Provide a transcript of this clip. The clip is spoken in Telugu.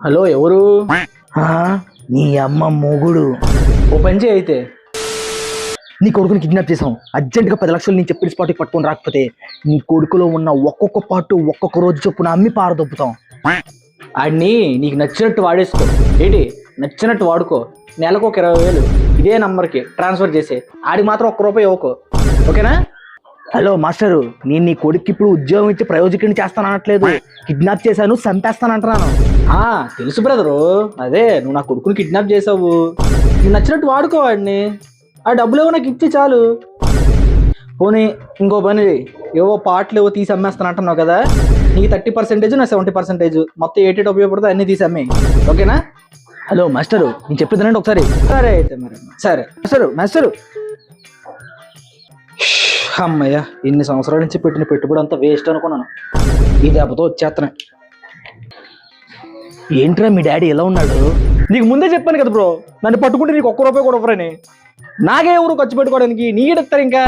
హలో, ఎవరు? నీ అమ్మ మొగుడు. ఓ పని చేయి అయితే. నీ కొడుకుని కిడ్నాప్ చేసాం. అర్జెంటుగా 10 లక్షలు నేను చెప్పిన స్పాట్కి పట్టుకొని రాకపోతే నీ కొడుకులో ఉన్న ఒక్కొక్క పాటు ఒక్కొక్క రోజు చొప్పున అమ్మి పారదొప్పుతాం. ఆడిని నీకు నచ్చినట్టు వాడేసుకో. ఏంటి నచ్చినట్టు వాడుకో. నెలకు ఒక 20,000 ఇదే నంబర్కి ట్రాన్స్ఫర్ చేసే. ఆడికి మాత్రం ₹1 ఇవ్వకో, ఓకేనా? హలో మాస్టరు, నేను నీ కొడుకు ఇప్పుడు ఉద్యోగం ఇచ్చి ప్రయోజకుడిని చేస్తాను అనట్లేదు. కిడ్నాప్ చేశాను, చంపేస్తాను అంటున్నాను. తెలుసు బ్రదరు. అదే నువ్వు నా కొడుకుని కిడ్నాప్ చేసావు. నువ్వు నచ్చినట్టు వాడుకో వాడిని. ఆ డబ్బులు ఏవో నాకు ఇచ్చి చాలు. పోనీ ఇంకో పని చేయి. ఏవో పాటలు ఏవో తీసి అమ్మేస్తాను అంటున్నావు కదా, నీకు 30%, నా 70%, మొత్తం 80 ఉపయోగపడితే అన్నీ తీసి అమ్మే, ఓకేనా? హలో మాస్టరు, నేను చెప్పేదానండి ఒకసారి. సరే అయితే మరి. సరే మాస్టరు అమ్మయ్య, ఇన్ని సంవత్సరాల నుంచి పెట్టిన పెట్టుబడి అంతా వేస్ట్ అనుకున్నాను. ఈ దెబ్బతో వచ్చేస్తున్నాయి. ఏంట్రా మీ డాడీ ఎలా ఉన్నాడు? నీకు ముందే చెప్పాను కదా బ్రో, నన్ను పట్టుకుంటే నీకు ₹1 కూడా ఇవ్వరని. నాకే ఎవరు ఖర్చు పెట్టుకోవడానికి, నీకెడతారు ఇంకా.